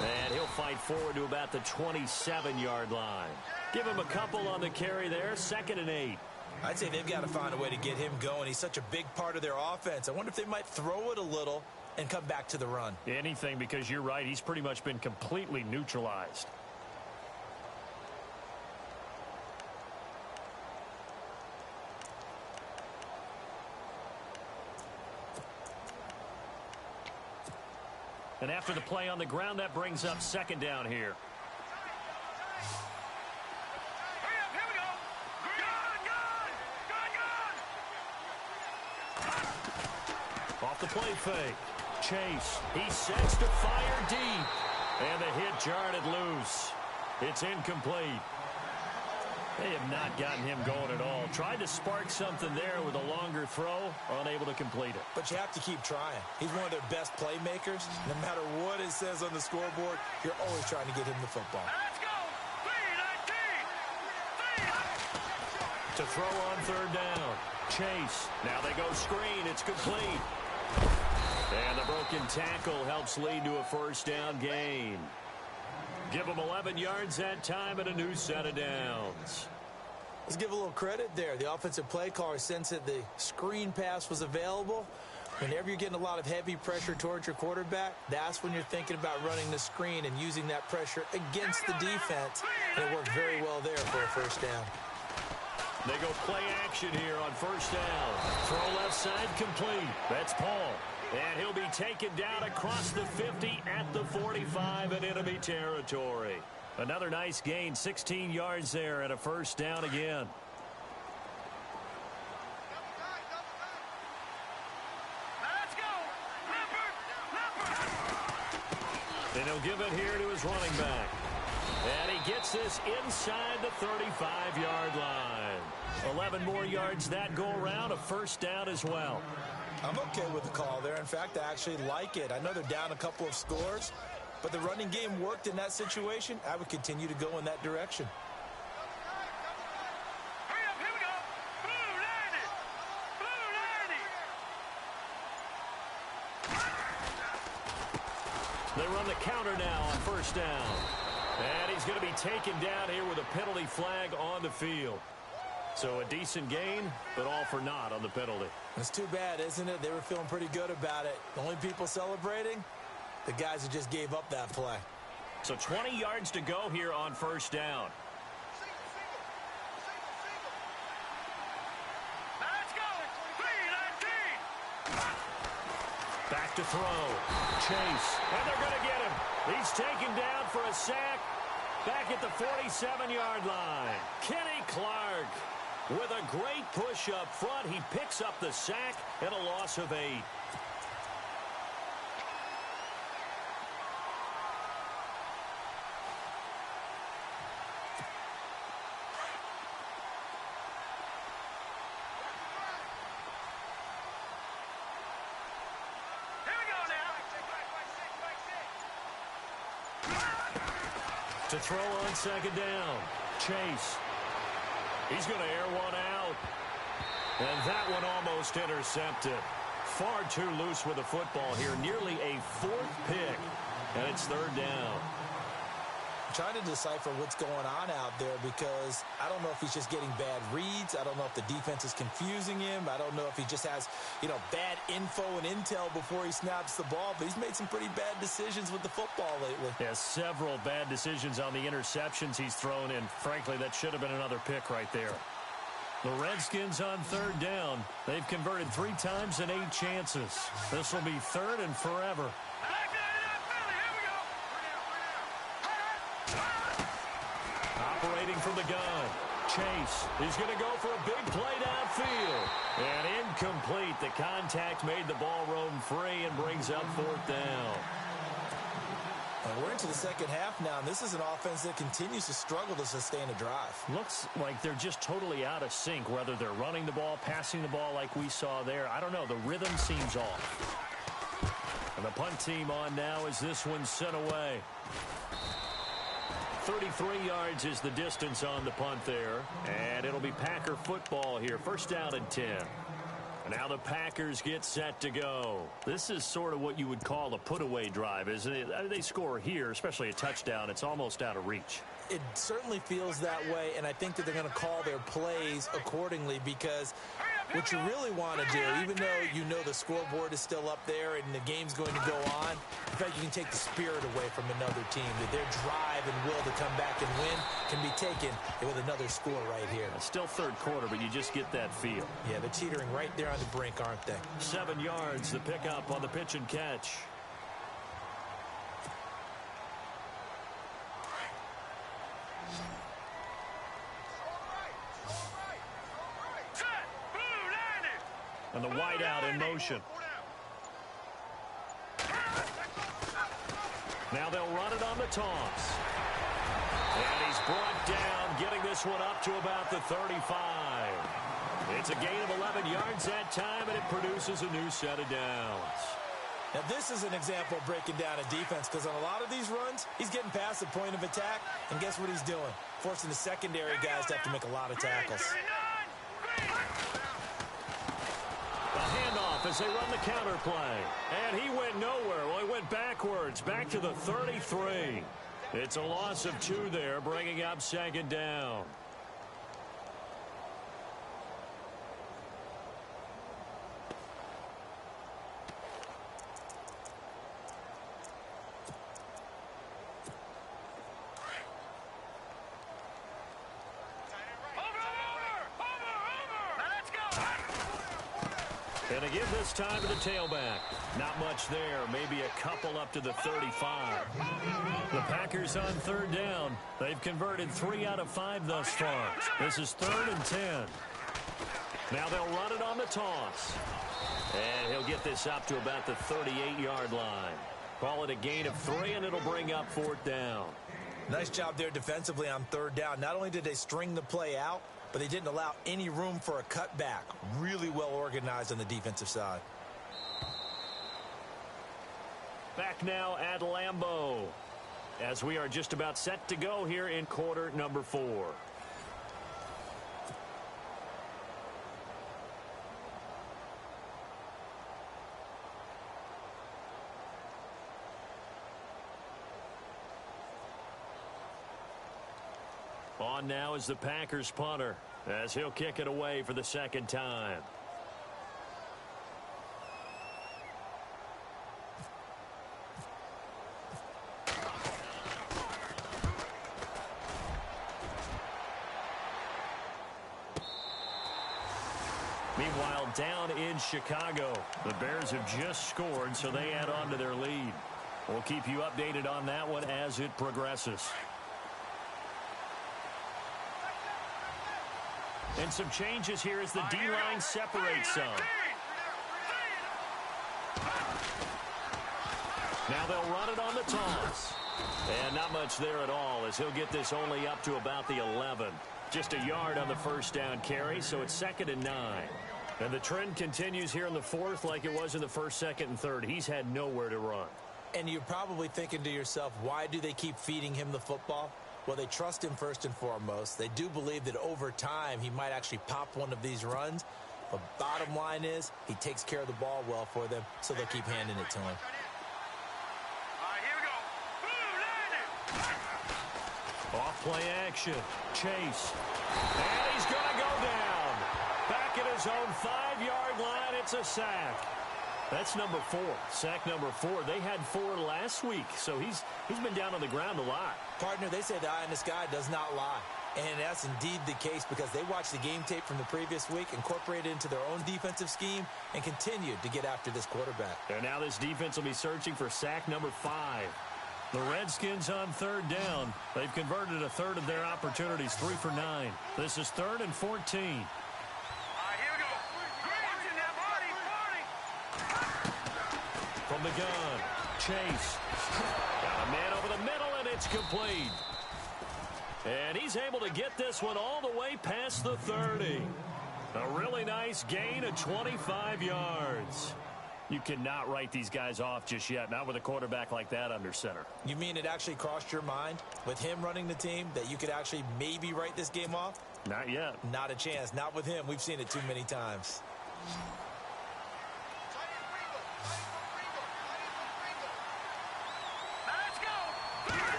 And he'll fight forward to about the 27-yard line. Give him a couple on the carry there. 2nd and 8. I'd say they've got to find a way to get him going. He's such a big part of their offense. I wonder if they might throw it a little and come back to the run. Anything, because you're right. He's pretty much been completely neutralized. And after the play on the ground, that brings up second down here. Hurry up, here we go. Gun. Off the play fake. Chase. He sets to fire deep. And the hit jarred it loose. It's incomplete. They have not gotten him going at all. Tried to spark something there with a longer throw, unable to complete it. But you have to keep trying. He's one of their best playmakers. No matter what it says on the scoreboard, you're always trying to get him the football. Let's go. 3-19. To throw on third down. Chase. Now they go screen. It's complete. And the broken tackle helps lead to a first down gain. Give them 11 yards that time and a new set of downs. Let's give a little credit there. The offensive play caller sensed that the screen pass was available. Whenever you're getting a lot of heavy pressure towards your quarterback, that's when you're thinking about running the screen and using that pressure against the defense. And it worked very well there for a first down. They go play action here on first down. Throw left side complete. That's Paul. And he'll be taken down across the 50 at the 45 in enemy territory. Another nice gain, 16 yards there and a first down again. Let's go. Leopard. And he'll give it here to his running back. And he gets this inside the 35-yard line. 11 more yards that go around, a first down as well. I'm okay with the call there. In fact, I actually like it. I know they're down a couple of scores, but the running game worked in that situation. I would continue to go in that direction. Hurry up, here we go. Blue 90. They run the counter now on first down. And he's going to be taken down here with a penalty flag on the field. So a decent gain, but all for naught on the penalty. It's too bad, isn't it? They were feeling pretty good about it. The only people celebrating, the guys who just gave up that play. So 20 yards to go here on first down. Let's go. 3-19. Back to throw. Chase. And they're going to get him. He's taken down for a sack back at the 47-yard line. Kenny Clark with a great push up front. He picks up the sack and a loss of 8. To throw on second down. Chase. He's going to air one out. And that one almost intercepted. Far too loose with the football here. Nearly a 4th pick. And it's third down. I'm trying to decipher what's going on out there because I don't know if he's just getting bad reads. I don't know if the defense is confusing him. I don't know if he just has, bad info and intel before he snaps the ball. But he's made some pretty bad decisions with the football lately. Yeah, several bad decisions on the interceptions he's thrown in. Frankly, that should have been another pick right there. The Redskins on third down. They've converted 3 times in 8 chances. This will be third and forever. Operating from the gun. Chase is going to go for a big play downfield. And incomplete. The contact made the ball roam free and brings up 4th down. And we're into the second half now, and this is an offense that continues to struggle to sustain a drive. Looks like they're just totally out of sync, whether they're running the ball, passing the ball like we saw there. I don't know. The rhythm seems off. And the punt team on now as this one's sent away. 33 yards is the distance on the punt there. And it'll be Packer football here. First down and 10. And now the Packers get set to go. This is sort of what you would call a put-away drive, isn't it? I mean, they score here, especially a touchdown. It's almost out of reach. It certainly feels that way, and I think that they're going to call their plays accordingly because what you really want to do, even though you know the scoreboard is still up there and the game's going to go on, in fact, you can take the spirit away from another team. That their drive and will to come back and win can be taken with another score right here. It's still third quarter, but you just get that feel. Yeah, they're teetering right there on the brink, aren't they? 7 yards, the pickup on the pitch and catch. And the wideout in motion. Now they'll run it on the toss. And he's brought down, getting this one up to about the 35. It's a gain of 11 yards that time, and it produces a new set of downs. Now, this is an example of breaking down a defense, because on a lot of these runs, he's getting past the point of attack, and guess what he's doing? Forcing the secondary guys to have to make a lot of tackles. The handoff as they run the counter play. And he went nowhere. Well, he went backwards, back to the 33. It's a loss of 2 there, bringing up second down. And again this time to the tailback. Not much there. Maybe a couple up to the 35. The Packers on third down. They've converted 3 out of 5 thus far. This is 3rd and 10. Now they'll run it on the toss. And he'll get this up to about the 38-yard line. Call it a gain of 3, and it'll bring up 4th down. Nice job there defensively on third down. Not only did they string the play out, but they didn't allow any room for a cutback. Really well organized on the defensive side. Back now at Lambeau, as we are just about set to go here in quarter number 4. On now is the Packers punter, as he'll kick it away for the second time. Meanwhile, down in Chicago, the Bears have just scored, so they add on to their lead. We'll keep you updated on that one as it progresses. And some changes here as the D-line separates some. Now they'll run it on the toss. And not much there at all, as he'll get this only up to about the 11. Just a yard on the first down carry, so it's 2nd and 9. And the trend continues here in the 4th like it was in the 1st, 2nd, and 3rd. He's had nowhere to run. And you're probably thinking to yourself, why do they keep feeding him the football? Well, they trust him first and foremost. They do believe that over time he might actually pop one of these runs. But bottom line is he takes care of the ball well for them, so they'll keep handing it to him. Off play action. Chase. And he's going to go down. Back at his own 5-yard line. It's a sack. That's number 4. Sack number 4. They had 4 last week, so he's been down on the ground a lot. Partner, they say the eye in the sky does not lie. And that's indeed the case, because they watched the game tape from the previous week, incorporated it into their own defensive scheme, and continued to get after this quarterback. And now this defense will be searching for sack number 5. The Redskins on third down. They've converted a third of their opportunities, 3 for 9. This is 3rd and 14. From the gun, Chase. Got a man over the middle, and it's complete. And he's able to get this one all the way past the 30. A really nice gain of 25 yards. You cannot write these guys off just yet, not with a quarterback like that under center. You mean it actually crossed your mind, with him running the team, that you could actually maybe write this game off? Not yet. Not a chance. Not with him. We've seen it too many times.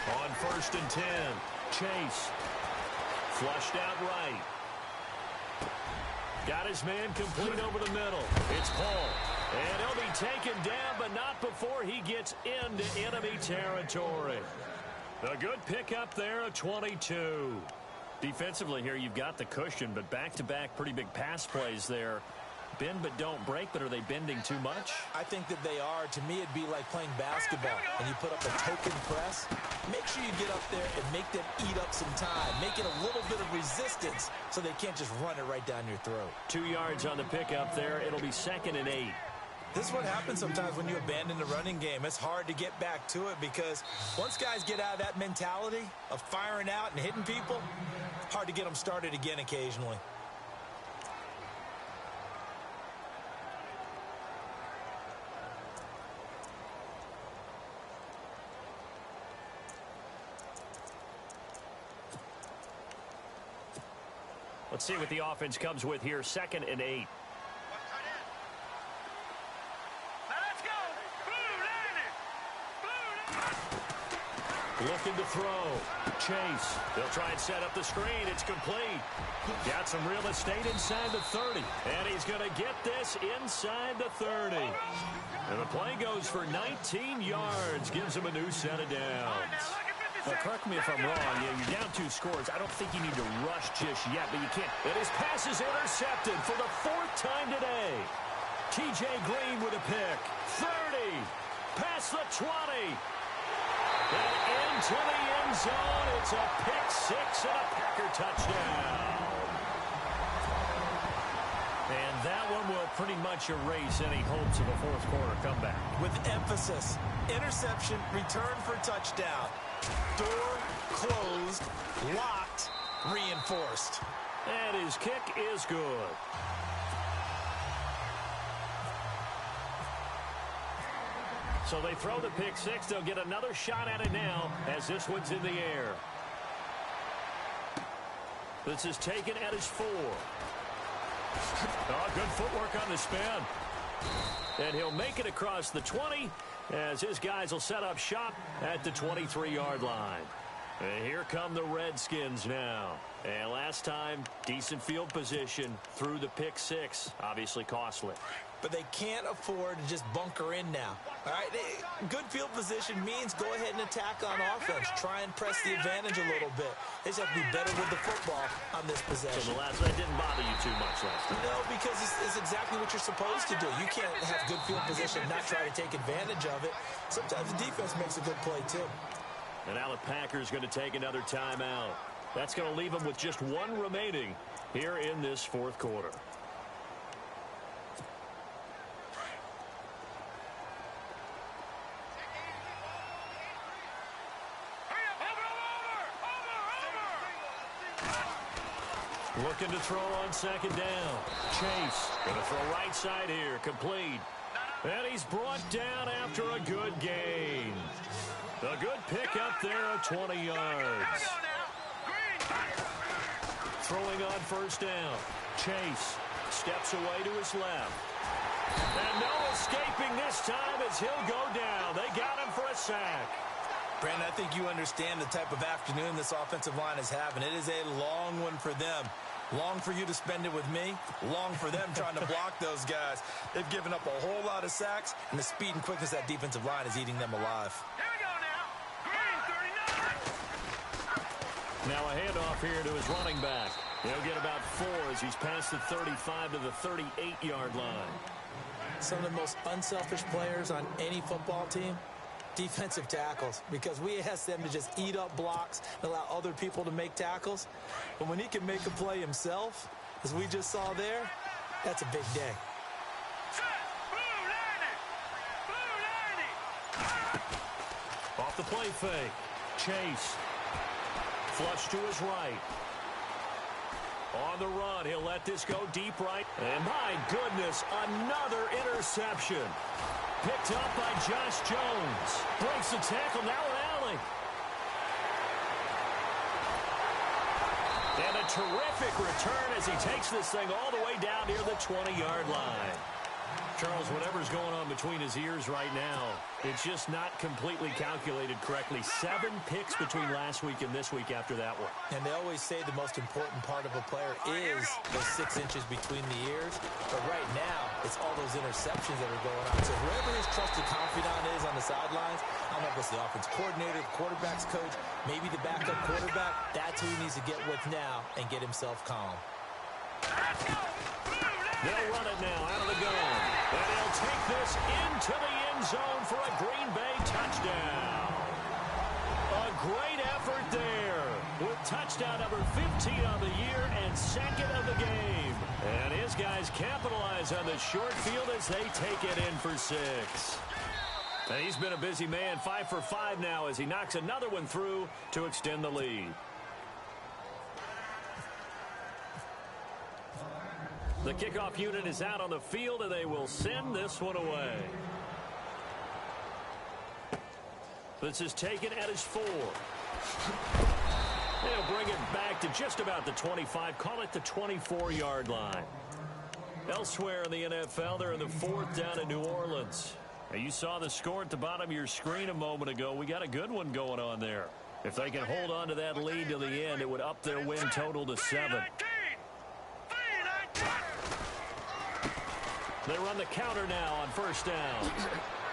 On 1st and 10, Chase. Flushed out right. Got his man complete over the middle. It's Paul. And he'll be taken down, but not before he gets into enemy territory. A good pickup there, a 22. Defensively here, you've got the cushion, but back-to-back pretty big pass plays there. bend but don't break, but are they bending too much? I think that they are. To me, it'd be like playing basketball, and you put up a token press. Make sure you get up there and make them eat up some time. Make it a little bit of resistance so they can't just run it right down your throat. 2 yards on the pickup there. It'll be 2nd and 8. This is what happens sometimes when you abandon the running game. It's hard to get back to it because once guys get out of that mentality of firing out and hitting people, hard to get them started again occasionally. Let's see what the offense comes with here. 2nd and 8. Looking to throw. Chase. They'll try and set up the screen. It's complete. Got some real estate inside the 30. And he's going to get this inside the 30. And the play goes for 19 yards. Gives him a new set of downs. Now, correct me if I'm wrong. You're down 2 scores. I don't think you need to rush just yet, but you can't. And his pass is intercepted for the 4th time today. T.J. Green with a pick. 30. Past the 20. And into the end zone. It's a pick 6 and a Packer touchdown. And that one will pretty much erase any hopes of a 4th quarter comeback. With emphasis, interception, return for touchdown. Door closed, locked, reinforced. And his kick is good. So they throw the pick 6. They'll get another shot at it now as this one's in the air. This is taken at his 4. Oh, good footwork on the spin. And he'll make it across the 20 as his guys will set up shop at the 23-yard line. And here come the Redskins now. And last time, decent field position through the pick 6. Obviously costly. But they can't afford to just bunker in now. All right, good field position means go ahead and attack on offense. Try and press the advantage a little bit. They just have to be better with the football on this possession. So the last that didn't bother you too much last time. No, because it's exactly what you're supposed to do. You can't have good field position and not try to take advantage of it. Sometimes the defense makes a good play too. And now the Packers going to take another timeout. That's going to leave them with just 1 remaining here in this 4th quarter. Looking to throw on 2nd down. Chase going to throw right side here. Complete. And he's brought down after a good gain. A good pick up there of 20 yards. Throwing on 1st down. Chase steps away to his left. And no escaping this time as he'll go down. They got him for a sack. Brandon, I think you understand the type of afternoon this offensive line is having. It is a long one for them. Long for you to spend it with me. Long for them trying to block those guys. They've given up a whole lot of sacks, and the speed and quickness of that defensive line is eating them alive. Here we go now. Green 39. Now a handoff here to his running back. He'll get about 4 as he's past the 35 to the 38-yard line. Some of the most unselfish players on any football team, defensive tackles, because we ask them to just eat up blocks and allow other people to make tackles. But when he can make a play himself, as we just saw there, that's a big day. Off the play fake. Chase. Flush to his right. On the run, he'll let this go deep right. And my goodness, another interception. Picked up by Josh Jones. Breaks the tackle, now an alley. And a terrific return as he takes this thing all the way down near the 20-yard line. Charles, whatever's going on between his ears right now, it's just not completely calculated correctly. 7 picks between last week and this week after that one. And they always say the most important part of a player is those 6 inches between the ears. But right now, it's all those interceptions that are going on. So whoever his trusted confidant is on the sidelines, I don't know if it's the offense coordinator, the quarterback's coach, maybe the backup quarterback, that's who he needs to get with now and get himself calm. Let's go. They'll run it now out of the gun. And he'll take this into the end zone for a Green Bay touchdown. A great effort there with touchdown number 15 on the year and second of the game. And his guys capitalize on the short field as they take it in for 6. And he's been a busy man, 5 for 5 now as he knocks another one through to extend the lead. The kickoff unit is out on the field, and they will send this one away. This is taken at his 4. They'll bring it back to just about the 25. Call it the 24-yard line. Elsewhere in the NFL, they're in the 4th down in New Orleans. Now, you saw the score at the bottom of your screen a moment ago. We got a good one going on there. If they can hold on to that lead to the end, it would up their win total to 7. They run the counter now on first down.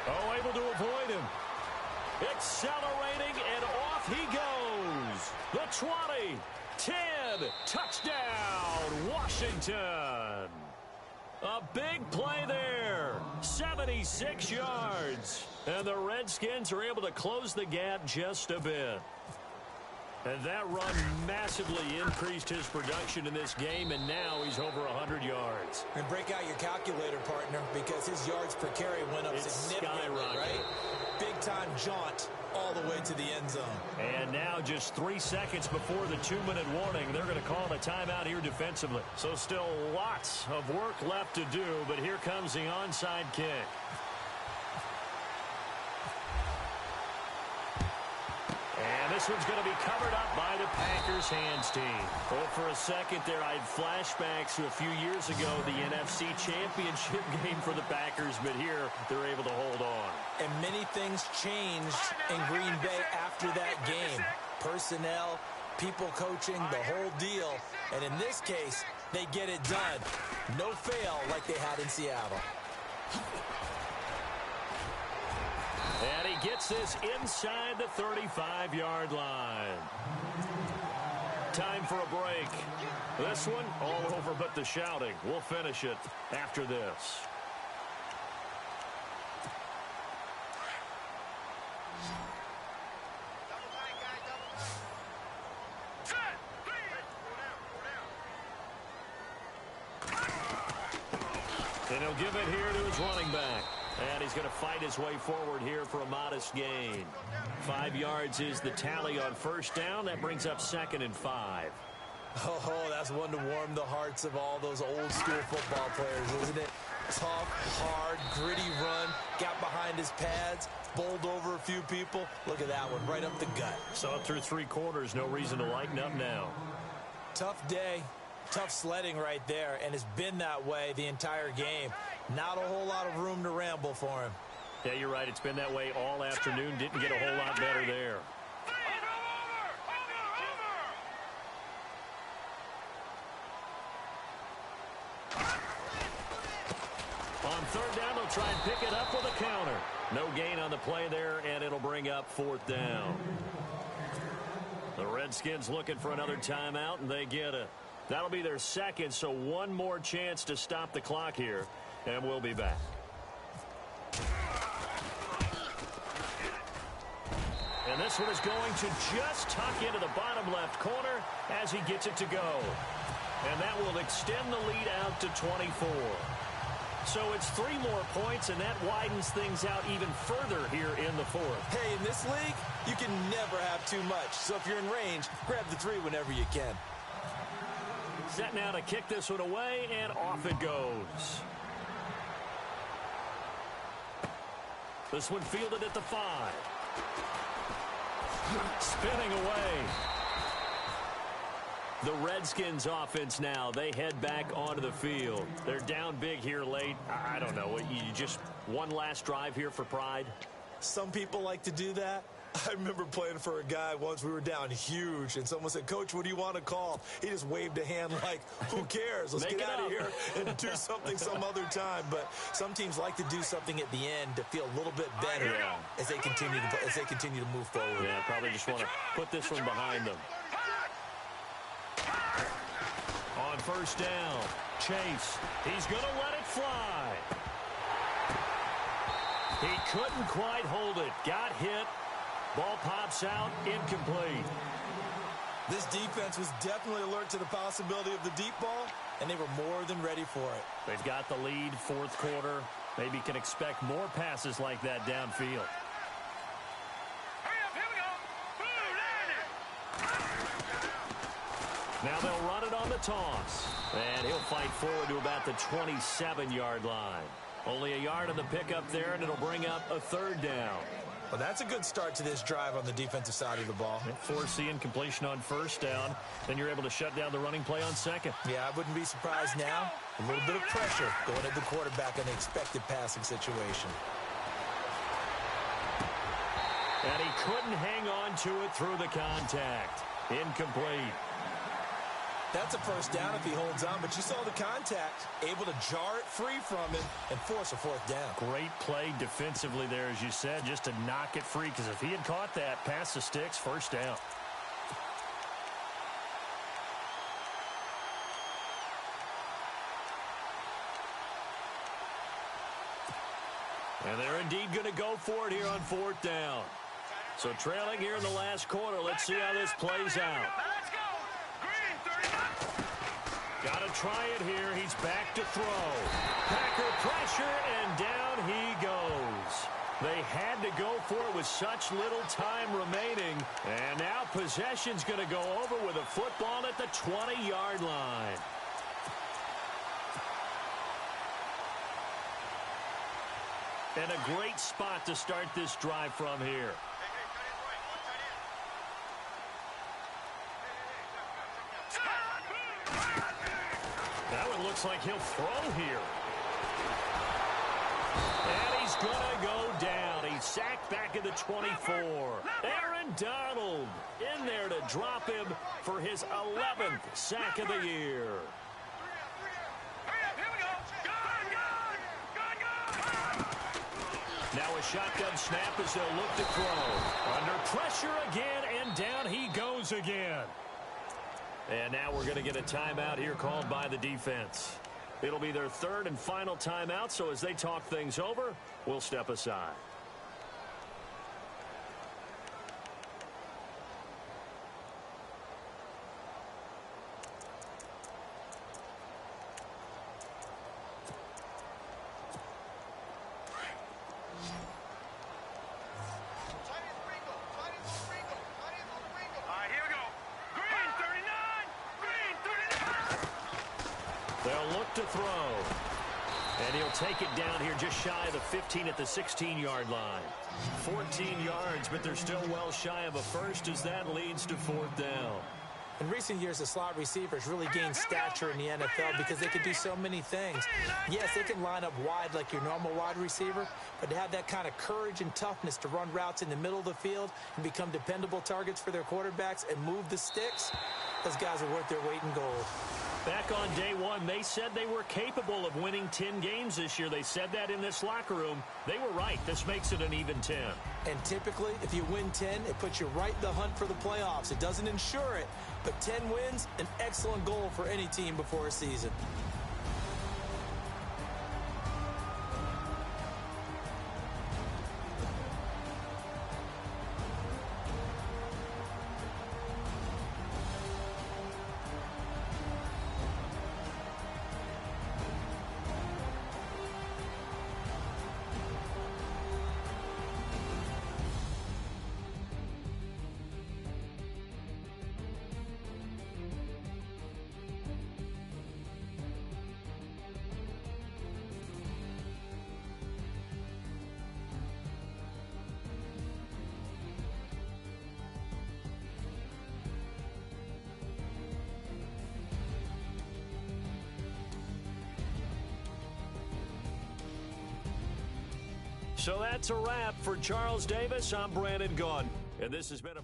Oh, able to avoid him. Accelerating, and off he goes. The 20, 10, touchdown, Washington. A big play there, 76 yards. And the Redskins are able to close the gap just a bit. And that run massively increased his production in this game, and now he's over 100 yards. And break out your calculator, partner, because his yards per carry went up significantly, right? Big-time jaunt all the way to the end zone. And now just 3 seconds before the 2-minute warning, they're going to call a timeout here defensively. So still lots of work left to do, but here comes the onside kick. And this one's going to be covered up by the Packers hands team. Well, for a second there, I had flashbacks to a few years ago, the NFC Championship game for the Packers, but here they're able to hold on. And many things changed in Green Bay after that game. Personnel, people coaching, the whole deal. And in this case, they get it done. No fail like they had in Seattle. And he gets this inside the 35-yard line. Time for a break. This one all over but the shouting. We'll finish it after this. And he'll give it here to his running back. And he's going to fight his way forward here for a modest gain. 5 yards is the tally on first down. That brings up 2nd and 5. Oh, that's one to warm the hearts of all those old school football players, isn't it? Tough, hard, gritty run. Got behind his pads, bowled over a few people. Look at that one, right up the gut. Saw it through 3 quarters. No reason to lighten up now. Tough day. Tough sledding right there, and it's been that way the entire game. Not a whole lot of room to ramble for him. Yeah, you're right. It's been that way all afternoon. Didn't get a whole lot better there. On third down, they'll try and pick it up with a counter. No gain on the play there, and it'll bring up 4th down. The Redskins looking for another timeout, and they get it. That'll be their 2nd, so one more chance to stop the clock here, and we'll be back. And this one is going to just tuck into the bottom left corner as he gets it to go. And that will extend the lead out to 24. So it's 3 more points, and that widens things out even further here in the 4th. Hey, in this league, you can never have too much. So if you're in range, grab the 3 whenever you can. Set now to kick this one away, and off it goes. This one fielded at the 5. Spinning away. The Redskins offense now, they head back onto the field. They're down big here late. I don't know. You just one last drive here for pride? Some people like to do that. I remember playing for a guy once. We were down huge, and someone said, "Coach, what do you want to call?" He just waved a hand like, who cares? Let's get out of here and do something some other time. But some teams like to do something at the end to feel a little bit better as they continue to move forward. Yeah, probably just want to put this one behind them. On first down. Chase, he's going to let it fly. He couldn't quite hold it. Got hit. Ball pops out, incomplete. This defense was definitely alert to the possibility of the deep ball, and they were more than ready for it. They've got the lead, fourth quarter. Maybe can expect more passes like that downfield. Hurry up, here we go. Boom, landed. Now they'll run it on the toss. And he'll fight forward to about the 27-yard line. Only a yard on the pickup there, and it'll bring up a third down. Well, that's a good start to this drive on the defensive side of the ball. Force the incompletion on first down. Then you're able to shut down the running play on second. Yeah, I wouldn't be surprised now. A little bit of pressure going at the quarterback in the expected passing situation. And he couldn't hang on to it through the contact. Incomplete. That's a first down if he holds on, but you saw the contact, able to jar it free from him and force a fourth down. Great play defensively there, as you said, just to knock it free, because if he had caught that, pass the sticks, first down. And they're indeed going to go for it here on fourth down. So trailing here in the last quarter, let's see how this plays out. Let's go. Green, 39. Got to try it here. He's back to throw. Packer pressure, and down he goes. They had to go for it with such little time remaining. And now possession's going to go over with a football at the 20-yard line. And a great spot to start this drive from here. That one looks like he'll throw here. And he's going to go down. He's sacked back at the 24. Aaron Donald in there to drop him for his 11th sack of the year. Now a shotgun snap as they'll look to throw. Under pressure again, and down he goes again. And now we're going to get a timeout here called by the defense. It'll be their third and final timeout, so as they talk things over, we'll step aside. They'll look to throw. And he'll take it down here just shy of the 15 at the 16-yard line. 14 yards, but they're still well shy of a first as that leads to fourth down. In recent years, the slot receivers really gained stature in the NFL because they can do so many things. Yes, they can line up wide like your normal wide receiver, but to have that kind of courage and toughness to run routes in the middle of the field and become dependable targets for their quarterbacks and move the sticks, those guys are worth their weight in gold. Back on day one, they said they were capable of winning 10 games this year. They said that in this locker room. They were right. This makes it an even 10. And typically, if you win 10, it puts you right in the hunt for the playoffs. It doesn't ensure it, but 10 wins, an excellent goal for any team before a season. So that's a wrap for Charles Davis. I'm Brandon Gaughan, and this has been a